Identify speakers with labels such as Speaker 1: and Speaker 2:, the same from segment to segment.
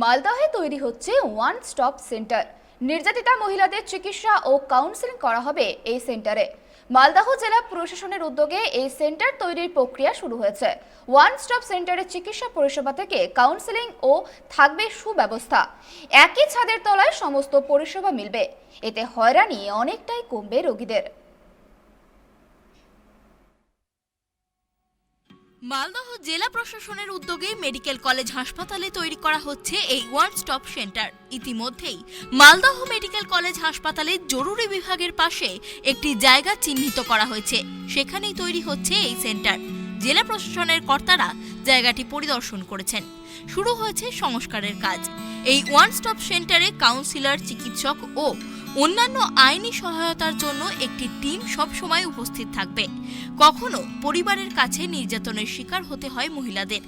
Speaker 1: মালদহে তৈরি হচ্ছে one stop centre. নির্যাতিতা মহিলাদের চিকিৎসা ও কাউন্সেলিং করা হবে এই সেন্টারে। মালদহ জেলা প্রশাসনের উদ্যোগে এই সেন্টার তৈরির প্রক্রিয়া শুরু হয়েছে। ওয়ান স্টপ সেন্টারে চিকিৎসা পরিষেবা থেকে কাউন্সেলিং ও থাকবে সুব্যবস্থা। একই ছাদের তলায় সমস্ত পরিষেবা মিলবে। এতে হয়রানি অনেকটাই কমবে রোগীদের।
Speaker 2: মালদহ জেলা প্রশাসনের উদ্যোগে মেডিকেল কলেজ হাসপাতালে তৈরি করা হচ্ছে এই ওয়ান স্টপ সেন্টার। ইতিমধ্যেই মালদহ মেডিকেল কলেজ হাসপাতালে জরুরি বিভাগের পাশে একটি জায়গা চিহ্নিত করা হয়েছে, সেখানেই তৈরি হচ্ছে এই সেন্টার। জেলা প্রশাসনের কর্তারা জায়গাটি পরিদর্শন করেছেন। শুরু হয়েছে সংস্কারের কাজ। এই ওয়ান স্টপ সেন্টারে কাউন্সিলর, চিকিৎসক ও অন্যান্য আইনি সহায়তার জন্য একটি টিম সবসময় উপস্থিত থাকবে। কখনো পরিবারের কাছে নির্যাতনের শিকার হতে হয় মহিলাদের।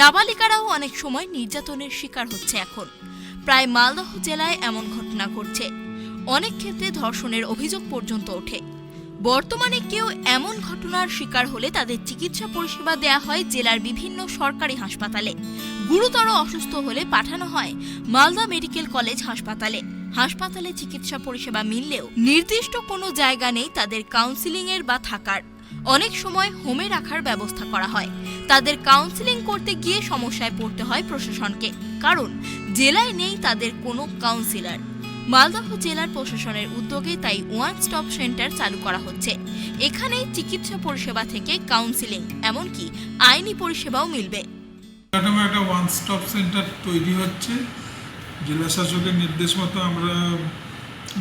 Speaker 2: নাবালিকারাও অনেক সময় নির্যাতনের শিকার হচ্ছে। এখন প্রায় মালদহ জেলায় এমন ঘটনা ঘটছে। অনেক ক্ষেত্রে ধর্ষণের অভিযোগ পর্যন্ত ওঠে। বর্তমানে কেউ এমন ঘটনার শিকার হলে তাদের চিকিৎসা পরিষেবা দেয়া হয় জেলার বিভিন্ন সরকারি হাসপাতালে। গুরুতর অসুস্থ হলে পাঠানো হয় মালদা মেডিকেল কলেজ হাসপাতালে। হাসপাতালে চিকিৎসা পরিষেবা মিললেও নির্দিষ্ট কোনো জায়গা নেই তাদের কাউন্সিলিং এর বা থাকার। অনেক সময় হোমে রাখার ব্যবস্থা করা হয়। তাদের কাউন্সিলিং করতে গিয়ে সমস্যায় পড়তে হয় প্রশাসনকে, কারণ জেলায় নেই তাদের কোনো কাউন্সিলর। মালদহ জেলার প্রশাসনের উদ্যোগে তাই ওয়ান স্টপ সেন্টার চালু করা হচ্ছে। এখানে চিকিৎসা পরিষেবা থেকে কাউন্সিলিং, এমনকি আইনি পরিষেবাও মিলবে।
Speaker 3: একটা ওয়ান স্টপ সেন্টার তৈরি হচ্ছে। জেলা শাসকের নির্দেশ মতো আমরা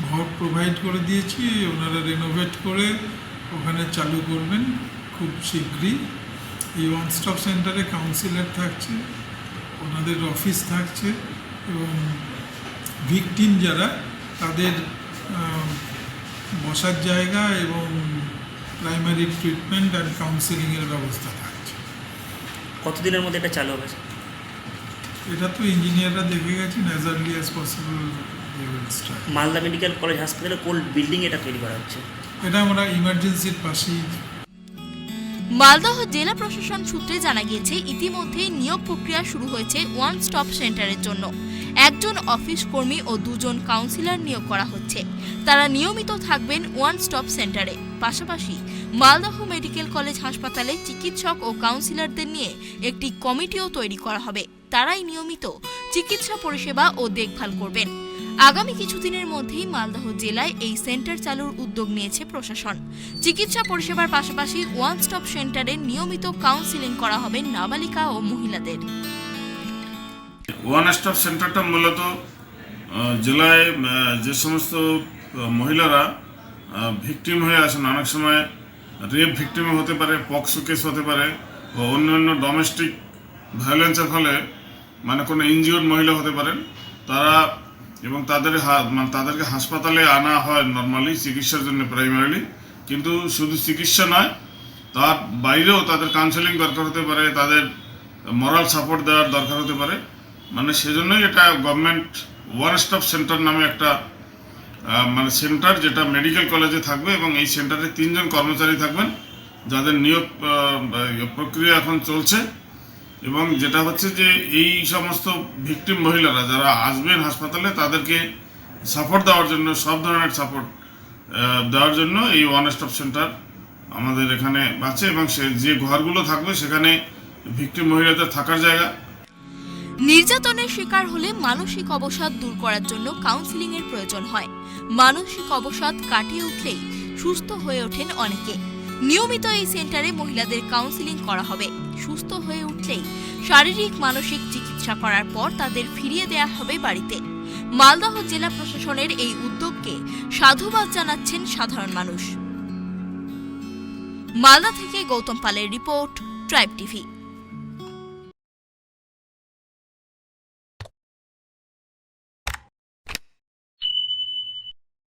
Speaker 3: ঘর প্রোভাইড করে দিয়েছি। ওনারা রেনোভেট করে ওখানে চালু করবেন খুব শীঘ্রই। এই ওয়ান স্টপ সেন্টারে কাউন্সিলর থাকছে, ওনাদের অফিস থাকছে এবং ভিকটিম যারা তাদের বসার জায়গা এবং প্রাইমারি ট্রিটমেন্ট অ্যান্ড কাউন্সিলিংয়ের ব্যবস্থা থাকছে।
Speaker 4: কতদিনের মধ্যে এটা চালু হবে?
Speaker 3: এটা তো ইঞ্জিনিয়াররা দেখে গেছেন, as early as possible.
Speaker 4: Malda medical college হাসপাতালে কোন বিল্ডিং এটা তৈরি করা হচ্ছে?
Speaker 3: এটা আমরা ইমার্জেন্সির পাশেই।
Speaker 2: মালদহ জেলা প্রশাসন সূত্রে জানা গিয়েছে, ইতিমধ্যে নিয়োগ প্রক্রিয়া শুরু হয়েছে ওয়ান স্টপ সেন্টারের জন্য। একজন অফিস কর্মী ও দুজন কাউন্সিলর নিয়োগ করা হচ্ছে। তারা নিয়মিত থাকবেন ওয়ান স্টপ সেন্টারে। পাশাপাশি মালদহ মেডিকেল কলেজ হাসপাতালে চিকিৎসক ও কাউন্সিলরদের নিয়ে একটি কমিটিও তৈরি করা হবে। তারাই নিয়মিত চিকিৎসা পরিষেবা ও দেখভাল করবেন। আগামী কিছুদিনের মধ্যেই মালদহ জেলায় এই সেন্টার চালুর উদ্যোগ নিয়েছে প্রশাসন। চিকিৎসা পরিষেবার পাশাপাশি ওয়ান স্টপ সেন্টারে নিয়মিত কাউন্সিলিং করা হবে নাবালিকা ও মহিলাদের।
Speaker 5: ওয়ান স্টপ সেন্টারটা মূলত জেলায় যে সমস্ত মহিলারা ভিকটিম হয়ে আসেন, অনেক সময় রেপ ভিকটিম হতে পারে, পক্সো কেস হতে পারে, বা অন্যান্য ডোমেস্টিক ভায়োলেন্সের ফলে কোনো ইনজিওর্ড মহিলা হতে পারেন, তারা এবং তাদেরকে হাসপাতালে আনা হয় নর্মালি চিকিৎসার জন্য প্রাইমারিলি। কিন্তু শুধু চিকিৎসা নয়, তার বাইরেও তাদের কাউন্সেলিং দরকার হতে পারে, তাদের মরাল সাপোর্ট দেওয়ার দরকার হতে পারে। সেজন্যই এটা গভর্নমেন্ট ওয়ান স্টপ সেন্টার নামে একটা সেন্টার, যেটা মেডিকেল কলেজে থাকবে এবং এই সেন্টারে 3 জন কর্মচারী থাকবেন, যাদের নিয়োগ প্রক্রিয়া এখন চলছে। এবং যেটা হচ্ছে যে এই সমস্ত ভিকটিম মহিলারা যারা আসবেন হাসপাতালে, তাদেরকে সাপোর্ট দেওয়ার জন্য, সব ধরনের সাপোর্ট দেওয়ার জন্য এই ওয়ান স্টপ সেন্টার আমাদের এখানে আছে। এবং যে ঘরগুলো থাকবে সেখানে ভিকটিম মহিলাদের থাকার জায়গা।
Speaker 2: নির্যাতনের শিকার হলে মানসিক অবসাদ দূর করার জন্য কাউন্সিলিং এর প্রয়োজন হয়। মানসিক অবসাদ কাটিয়ে উঠলেই সুস্থ হয়ে ওঠেন অনেকে। নিয়মিত এই সেন্টারে মহিলাদের কাউন্সিলিং করা হবে। সুস্থ হয়ে উঠলেই শারীরিক মানসিক চিকিৎসা করার পর তাদের ফিরিয়ে দেয়া হবে বাড়িতে। মালদহ জেলা প্রশাসনের এই উদ্যোগকে সাধুবাদ জানাচ্ছেন সাধারণ মানুষ। মালদা থেকে গৌতম পালের রিপোর্ট, ট্রাইব টিভি।